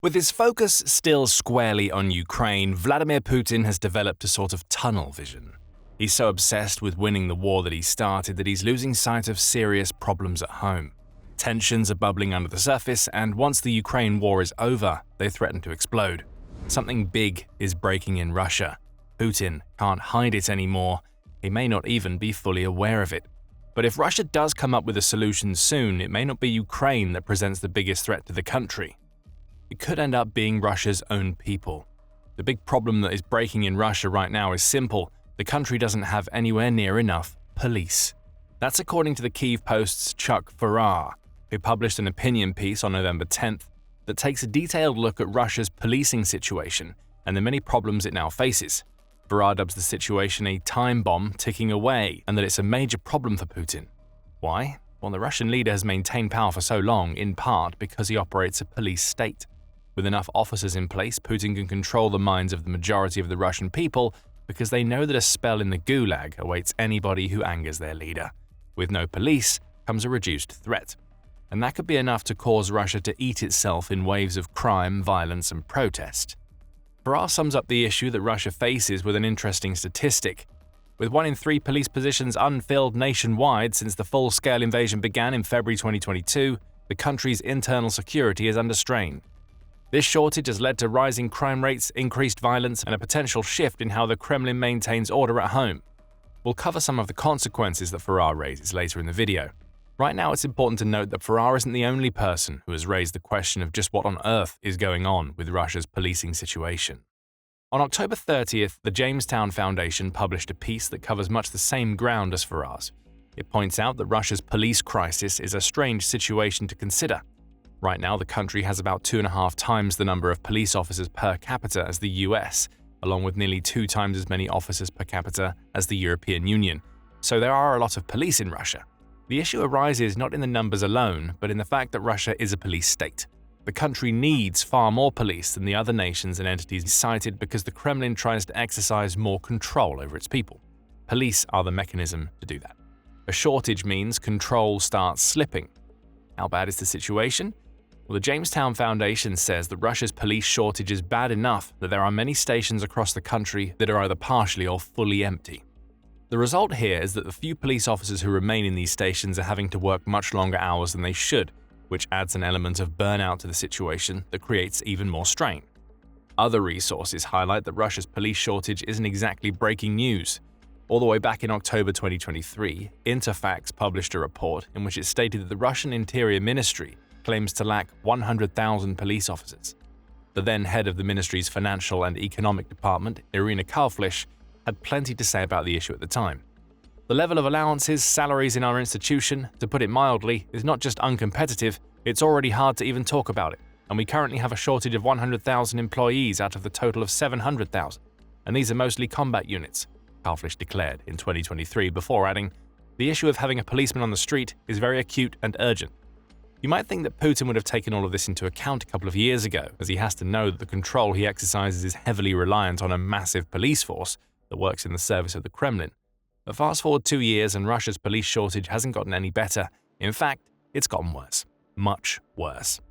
With his focus still squarely on Ukraine, Vladimir Putin has developed a sort of tunnel vision. He's so obsessed with winning the war that he started that he's losing sight of serious problems at home. Tensions are bubbling under the surface, and once the Ukraine war is over, they threaten to explode. Something big is breaking in Russia. Putin can't hide it anymore. He may not even be fully aware of it. But if Russia does come up with a solution soon, it may not be Ukraine that presents the biggest threat to the country. It could end up being Russia's own people. The big problem that is breaking in Russia right now is simple. The country doesn't have anywhere near enough police. That's according to the Kyiv Post's Chuck Farrar, who published an opinion piece on November 10th that takes a detailed look at Russia's policing situation and the many problems it now faces. Farrar dubs the situation a time bomb ticking away and that it's a major problem for Putin. Why? Well, the Russian leader has maintained power for so long, in part because he operates a police state. With enough officers in place, Putin can control the minds of the majority of the Russian people because they know that a spell in the gulag awaits anybody who angers their leader. With no police comes a reduced threat. And that could be enough to cause Russia to eat itself in waves of crime, violence, and protest. Farrar sums up the issue that Russia faces with an interesting statistic. With 1 in 3 police positions unfilled nationwide since the full-scale invasion began in February 2022, the country's internal security is under strain. This shortage has led to rising crime rates, increased violence, and a potential shift in how the Kremlin maintains order at home. We'll cover some of the consequences that Farrar raises later in the video. Right now, it's important to note that Farrar isn't the only person who has raised the question of just what on earth is going on with Russia's policing situation. On October 30th, the Jamestown Foundation published a piece that covers much the same ground as Farrar's. It points out that Russia's police crisis is a strange situation to consider. Right now, the country has about 2.5 times the number of police officers per capita as the US, along with nearly 2 times as many officers per capita as the European Union. So there are a lot of police in Russia. The issue arises not in the numbers alone, but in the fact that Russia is a police state. The country needs far more police than the other nations and entities cited because the Kremlin tries to exercise more control over its people. Police are the mechanism to do that. A shortage means control starts slipping. How bad is the situation? Well, the Jamestown Foundation says that Russia's police shortage is bad enough that there are many stations across the country that are either partially or fully empty. The result here is that the few police officers who remain in these stations are having to work much longer hours than they should, which adds an element of burnout to the situation that creates even more strain. Other resources highlight that Russia's police shortage isn't exactly breaking news. All the way back in October 2023, Interfax published a report in which it stated that the Russian Interior Ministry claims to lack 100,000 police officers. The then head of the ministry's financial and economic department, Irina Kalflish, had plenty to say about the issue at the time. The level of allowances, salaries in our institution, to put it mildly, is not just uncompetitive, it's already hard to even talk about it, and we currently have a shortage of 100,000 employees out of the total of 700,000, and these are mostly combat units, Kalflish declared in 2023 before adding, "The issue of having a policeman on the street is very acute and urgent." You might think that Putin would have taken all of this into account a couple of years ago, as he has to know that the control he exercises is heavily reliant on a massive police force that works in the service of the Kremlin. But fast forward 2 years and Russia's police shortage hasn't gotten any better. In fact, it's gotten worse. Much worse.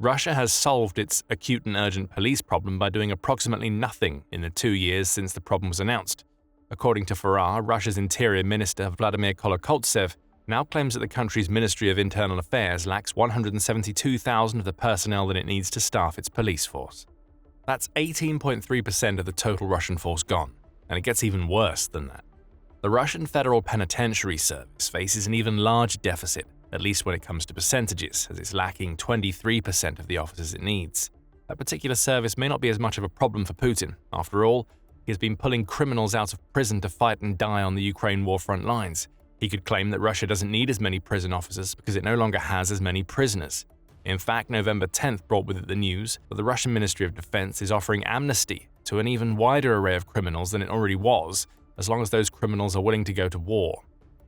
Russia has solved its acute and urgent police problem by doing approximately nothing in the 2 years since the problem was announced. According to Farrar, Russia's Interior Minister Vladimir Kolokotsev now claims that the country's Ministry of Internal Affairs lacks 172,000 of the personnel that it needs to staff its police force. That's 18.3% of the total Russian force gone, and it gets even worse than that. The Russian Federal Penitentiary Service faces an even larger deficit, at least when it comes to percentages, as it's lacking 23% of the officers it needs. That particular service may not be as much of a problem for Putin. After all, he has been pulling criminals out of prison to fight and die on the Ukraine war front lines. He could claim that Russia doesn't need as many prison officers because it no longer has as many prisoners. In fact, November 10th brought with it the news that the Russian Ministry of Defense is offering amnesty to an even wider array of criminals than it already was, as long as those criminals are willing to go to war.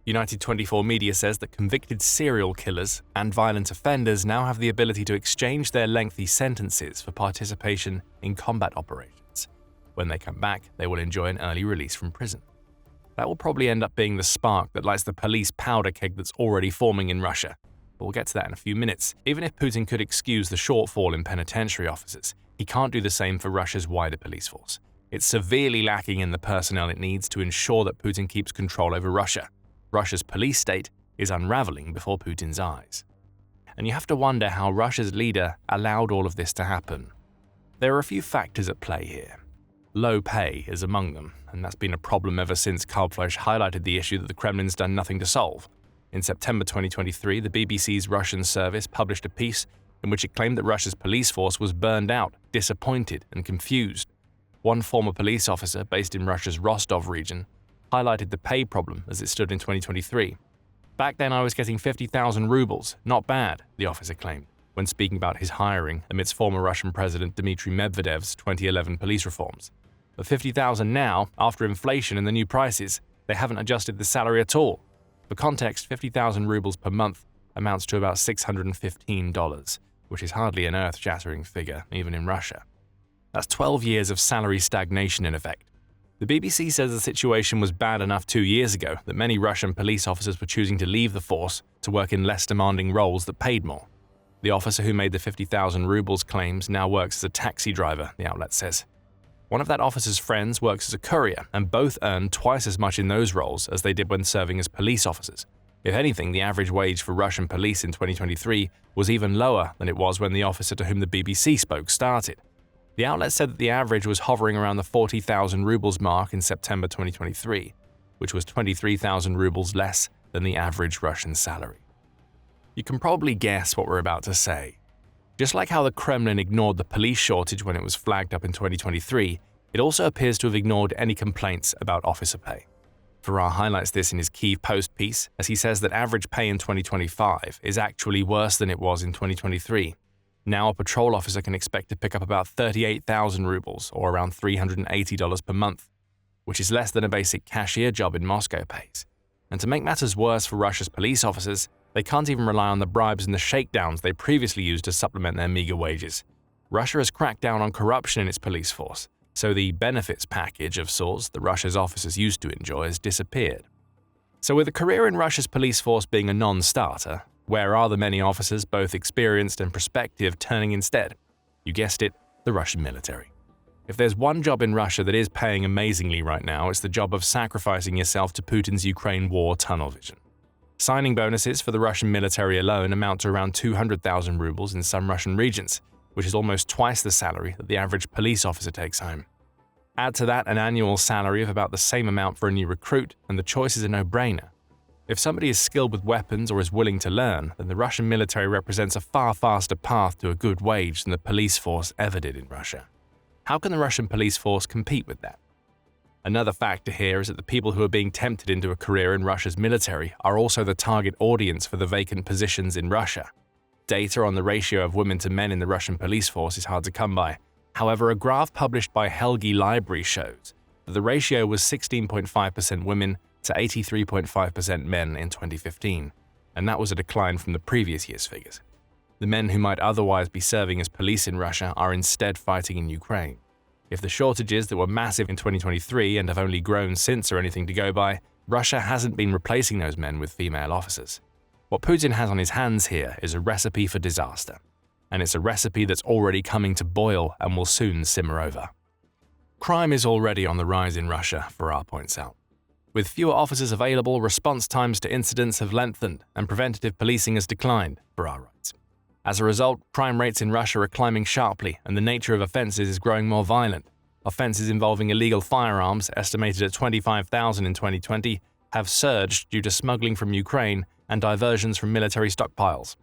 United 24 Media says that convicted serial killers and violent offenders now have the ability to exchange their lengthy sentences for participation in combat operations. When they come back, they will enjoy an early release from prison. That will probably end up being the spark that lights the police powder keg that's already forming in Russia. but we'll get to that in a few minutes. Even if Putin could excuse the shortfall in penitentiary officers, he can't do the same for Russia's wider police force. It's severely lacking in the personnel it needs to ensure that Putin keeps control over Russia. Russia's police state is unraveling before Putin's eyes. And you have to wonder how Russia's leader allowed all of this to happen. There are a few factors at play here. Low pay is among them, and that's been a problem ever since Kalbfleisch highlighted the issue that the Kremlin's done nothing to solve. In September 2023, the BBC's Russian service published a piece in which it claimed that Russia's police force was burned out, disappointed, and confused. One former police officer based in Russia's Rostov region highlighted the pay problem as it stood in 2023. "Back then I was getting 50,000 rubles, not bad," the officer claimed, when speaking about his hiring amidst former Russian President Dmitry Medvedev's 2011 police reforms. But 50,000 now, after inflation and the new prices, they haven't adjusted the salary at all. For context, 50,000 rubles per month amounts to about $615, which is hardly an earth-shattering figure, even in Russia. That's 12 years of salary stagnation in effect. The BBC says the situation was bad enough 2 years ago that many Russian police officers were choosing to leave the force to work in less demanding roles that paid more. The officer who made the 50,000 rubles claims now works as a taxi driver, the outlet says. One of that officer's friends works as a courier, and both earn twice as much in those roles as they did when serving as police officers. If anything, the average wage for Russian police in 2023 was even lower than it was when the officer to whom the BBC spoke started. The outlet said that the average was hovering around the 40,000 rubles mark in September 2023, which was 23,000 rubles less than the average Russian salary. You can probably guess what we're about to say. Just like how the Kremlin ignored the police shortage when it was flagged up in 2023, it also appears to have ignored any complaints about officer pay. Farrar highlights this in his Kyiv Post piece, as he says that average pay in 2025 is actually worse than it was in 2023. Now a patrol officer can expect to pick up about 38,000 rubles, or around $380 per month, which is less than a basic cashier job in Moscow pays. And to make matters worse for Russia's police officers, they can't even rely on the bribes and the shakedowns they previously used to supplement their meager wages. Russia has cracked down on corruption in its police force, so the benefits package of sorts that Russia's officers used to enjoy has disappeared. So with a career in Russia's police force being a non-starter, where are the many officers, both experienced and prospective, turning instead? You guessed it, the Russian military. If there's one job in Russia that is paying amazingly right now, it's the job of sacrificing yourself to Putin's Ukraine war tunnel vision. Signing bonuses for the Russian military alone amount to around 200,000 rubles in some Russian regions, which is almost twice the salary that the average police officer takes home. Add to that an annual salary of about the same amount for a new recruit, and the choice is a no-brainer. If somebody is skilled with weapons or is willing to learn, then the Russian military represents a far faster path to a good wage than the police force ever did in Russia. How can the Russian police force compete with that? Another factor here is that the people who are being tempted into a career in Russia's military are also the target audience for the vacant positions in Russia. Data on the ratio of women to men in the Russian police force is hard to come by. However, a graph published by Helgi Library shows that the ratio was 16.5% women to 83.5% men in 2015, and that was a decline from the previous year's figures. The men who might otherwise be serving as police in Russia are instead fighting in Ukraine. If the shortages that were massive in 2023 and have only grown since are anything to go by, Russia hasn't been replacing those men with female officers. What Putin has on his hands here is a recipe for disaster, and it's a recipe that's already coming to boil and will soon simmer over. Crime is already on the rise in Russia, Farrar points out. With fewer officers available, response times to incidents have lengthened and preventative policing has declined, Farrar writes. As a result, crime rates in Russia are climbing sharply and the nature of offences is growing more violent. Offences involving illegal firearms, estimated at 25,000 in 2020, have surged due to smuggling from Ukraine and diversions from military stockpiles.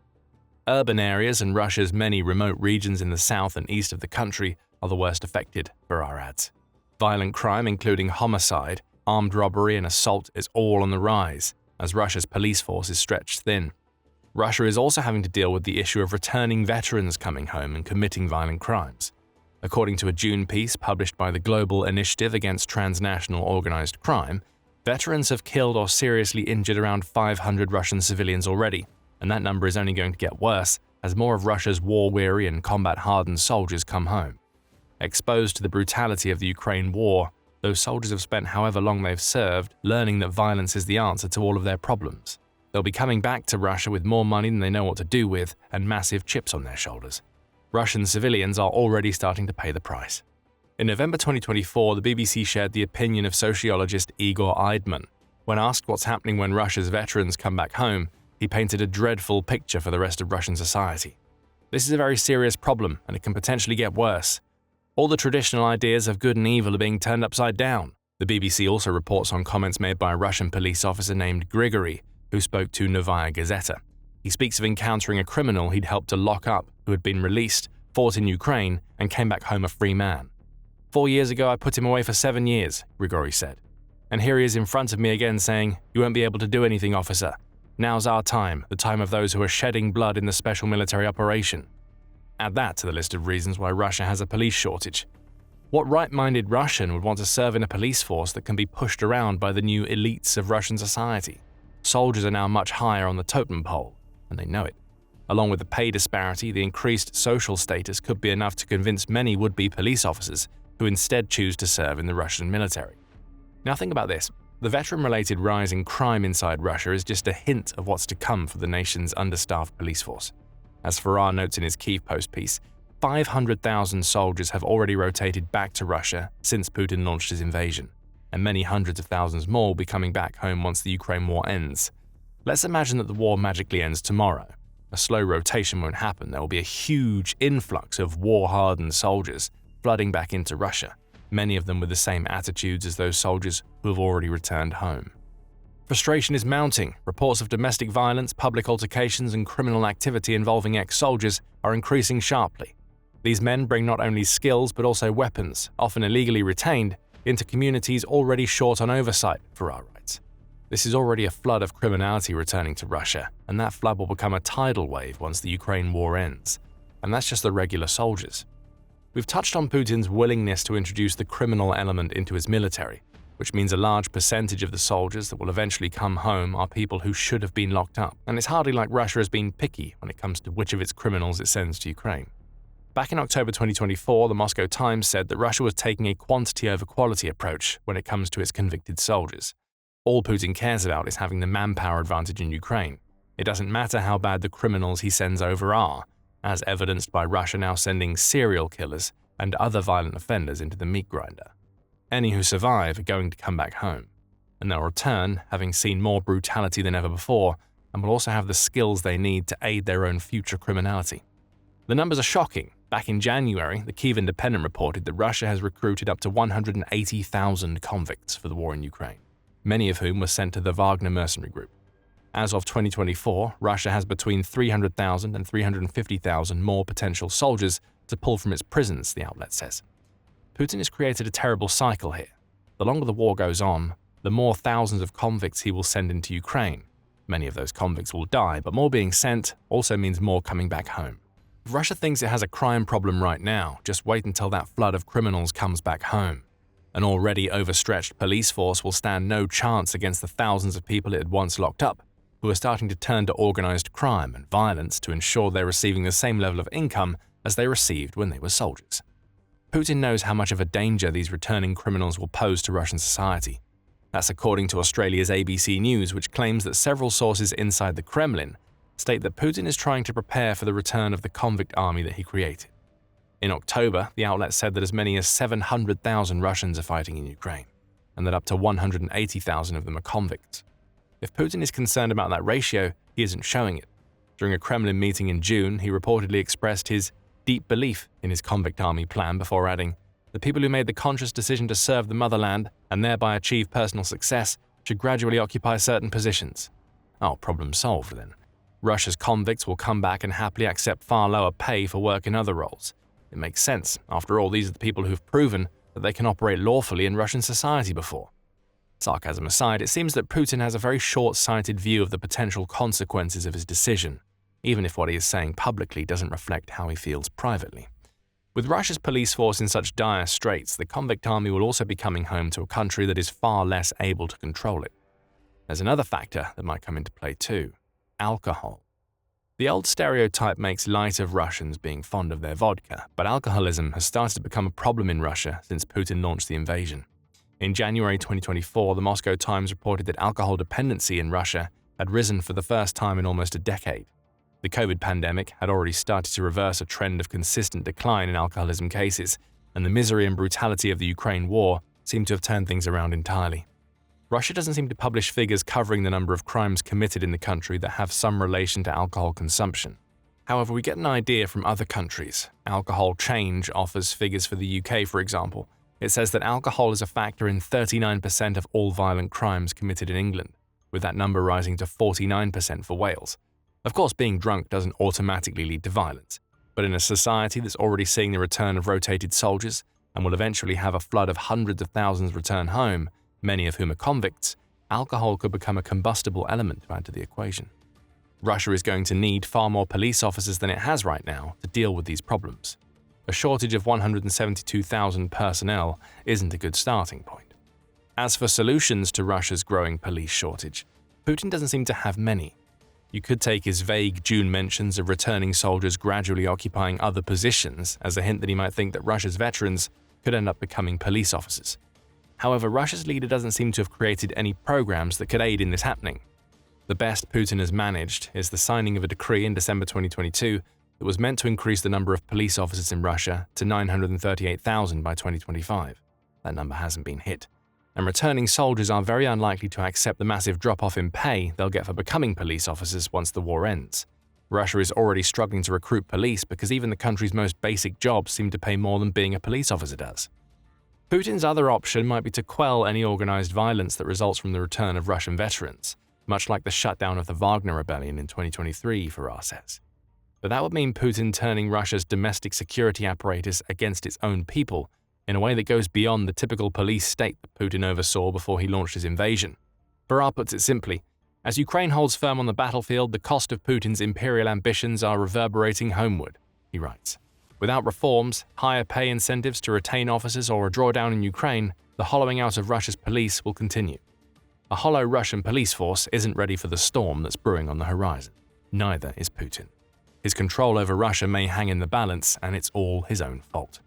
Urban areas and Russia's many remote regions in the south and east of the country are the worst affected, Farrar adds. Violent crime, including homicide, armed robbery and assault, is all on the rise, as Russia's police force is stretched thin. Russia is also having to deal with the issue of returning veterans coming home and committing violent crimes. According to a June piece published by the Global Initiative Against Transnational Organized Crime, veterans have killed or seriously injured around 500 Russian civilians already, and that number is only going to get worse as more of Russia's war-weary and combat-hardened soldiers come home. Exposed to the brutality of the Ukraine war, those soldiers have spent however long they've served learning that violence is the answer to all of their problems. They'll be coming back to Russia with more money than they know what to do with and massive chips on their shoulders. Russian civilians are already starting to pay the price. In November 2024, the BBC shared the opinion of sociologist Igor Eidman. When asked what's happening when Russia's veterans come back home, he painted a dreadful picture for the rest of Russian society. This is a very serious problem, and it can potentially get worse. All the traditional ideas of good and evil are being turned upside down. The BBC also reports on comments made by a Russian police officer named Grigory, who spoke to Novaya Gazeta. He speaks of encountering a criminal he'd helped to lock up who had been released, fought in Ukraine, and came back home a free man. 4 years ago, I put him away for 7 years, Grigory said. And here he is in front of me again saying, "You won't be able to do anything, officer. Now's our time, the time of those who are shedding blood in the special military operation." Add that to the list of reasons why Russia has a police shortage. What right-minded Russian would want to serve in a police force that can be pushed around by the new elites of Russian society? Soldiers are now much higher on the totem pole, and they know it. Along with the pay disparity, the increased social status could be enough to convince many would-be police officers who instead choose to serve in the Russian military. Now think about this. The veteran-related rise in crime inside Russia is just a hint of what's to come for the nation's understaffed police force. As Farrar notes in his Kyiv Post piece, 500,000 soldiers have already rotated back to Russia since Putin launched his invasion, and many hundreds of thousands more will be coming back home once the Ukraine war ends. Let's imagine that the war magically ends tomorrow. A slow rotation won't happen. There will be a huge influx of war-hardened soldiers flooding back into Russia, many of them with the same attitudes as those soldiers who have already returned home. Frustration is mounting. Reports of domestic violence, public altercations, and criminal activity involving ex-soldiers are increasing sharply. These men bring not only skills but also weapons, often illegally retained, into communities already short on oversight, Farrar writes. This is already a flood of criminality returning to Russia, and that flood will become a tidal wave once the Ukraine war ends. And that's just the regular soldiers. We've touched on Putin's willingness to introduce the criminal element into his military, which means a large percentage of the soldiers that will eventually come home are people who should have been locked up, and it's hardly like Russia has been picky when it comes to which of its criminals it sends to Ukraine. Back in October 2024, the Moscow Times said that Russia was taking a quantity over quality approach when it comes to its convicted soldiers. All Putin cares about is having the manpower advantage in Ukraine. It doesn't matter how bad the criminals he sends over are, as evidenced by Russia now sending serial killers and other violent offenders into the meat grinder. Any who survive are going to come back home, and they'll return having seen more brutality than ever before and will also have the skills they need to aid their own future criminality. The numbers are shocking. Back in January, the Kyiv Independent reported that Russia has recruited up to 180,000 convicts for the war in Ukraine, many of whom were sent to the Wagner mercenary group. As of 2024, Russia has between 300,000 and 350,000 more potential soldiers to pull from its prisons, the outlet says. Putin has created a terrible cycle here. The longer the war goes on, the more thousands of convicts he will send into Ukraine. Many of those convicts will die, but more being sent also means more coming back home. If Russia thinks it has a crime problem right now, just wait until that flood of criminals comes back home. An already overstretched police force will stand no chance against the thousands of people it had once locked up, who are starting to turn to organized crime and violence to ensure they're receiving the same level of income as they received when they were soldiers. Putin knows how much of a danger these returning criminals will pose to Russian society. That's according to Australia's ABC News, which claims that several sources inside the Kremlin state that Putin is trying to prepare for the return of the convict army that he created. In October, the outlet said that as many as 700,000 Russians are fighting in Ukraine, and that up to 180,000 of them are convicts. If Putin is concerned about that ratio, he isn't showing it. During a Kremlin meeting in June, he reportedly expressed his deep belief in his convict army plan before adding, "The people who made the conscious decision to serve the motherland and thereby achieve personal success should gradually occupy certain positions." Oh, problem solved then. Russia's convicts will come back and happily accept far lower pay for work in other roles. It makes sense. After all, these are the people who've proven that they can operate lawfully in Russian society before. Sarcasm aside, it seems that Putin has a very short-sighted view of the potential consequences of his decision, even if what he is saying publicly doesn't reflect how he feels privately. With Russia's police force in such dire straits, the convict army will also be coming home to a country that is far less able to control it. There's another factor that might come into play too: alcohol. The old stereotype makes light of Russians being fond of their vodka, but alcoholism has started to become a problem in Russia since Putin launched the invasion. In January 2024, the Moscow Times reported that alcohol dependency in Russia had risen for the first time in almost a decade. The COVID pandemic had already started to reverse a trend of consistent decline in alcoholism cases, and the misery and brutality of the Ukraine war seemed to have turned things around entirely. Russia doesn't seem to publish figures covering the number of crimes committed in the country that have some relation to alcohol consumption. However, we get an idea from other countries. Alcohol Change offers figures for the UK, for example. It says that alcohol is a factor in 39% of all violent crimes committed in England, with that number rising to 49% for Wales. Of course, being drunk doesn't automatically lead to violence, but in a society that's already seeing the return of rotated soldiers and will eventually have a flood of hundreds of thousands return home, many of whom are convicts, alcohol could become a combustible element to add to the equation. Russia is going to need far more police officers than it has right now to deal with these problems. A shortage of 172,000 personnel isn't a good starting point. As for solutions to Russia's growing police shortage, Putin doesn't seem to have many. You could take his vague June mentions of returning soldiers gradually occupying other positions as a hint that he might think that Russia's veterans could end up becoming police officers. However, Russia's leader doesn't seem to have created any programs that could aid in this happening. The best Putin has managed is the signing of a decree in December 2022 that was meant to increase the number of police officers in Russia to 938,000 by 2025. That number hasn't been hit. And returning soldiers are very unlikely to accept the massive drop-off in pay they'll get for becoming police officers once the war ends. Russia is already struggling to recruit police because even the country's most basic jobs seem to pay more than being a police officer does. Putin's other option might be to quell any organized violence that results from the return of Russian veterans, much like the shutdown of the Wagner rebellion in 2023 for says. But that would mean Putin turning Russia's domestic security apparatus against its own people in a way that goes beyond the typical police state that Putin oversaw before he launched his invasion. Barar puts it simply, as Ukraine holds firm on the battlefield, the cost of Putin's imperial ambitions are reverberating homeward, he writes. Without reforms, higher pay incentives to retain officers or a drawdown in Ukraine, the hollowing out of Russia's police will continue. A hollow Russian police force isn't ready for the storm that's brewing on the horizon. Neither is Putin. His control over Russia may hang in the balance, and it's all his own fault.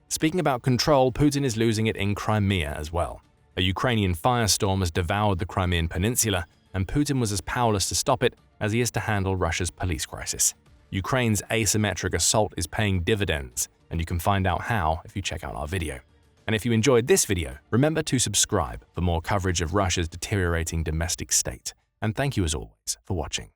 Speaking about control, Putin is losing it in Crimea as well. A Ukrainian firestorm has devoured the Crimean Peninsula, and Putin was as powerless to stop it as he is to handle Russia's police crisis. Ukraine's asymmetric assault is paying dividends, and you can find out how if you check out our video. And if you enjoyed this video, remember to subscribe for more coverage of Russia's deteriorating domestic state. And thank you as always for watching.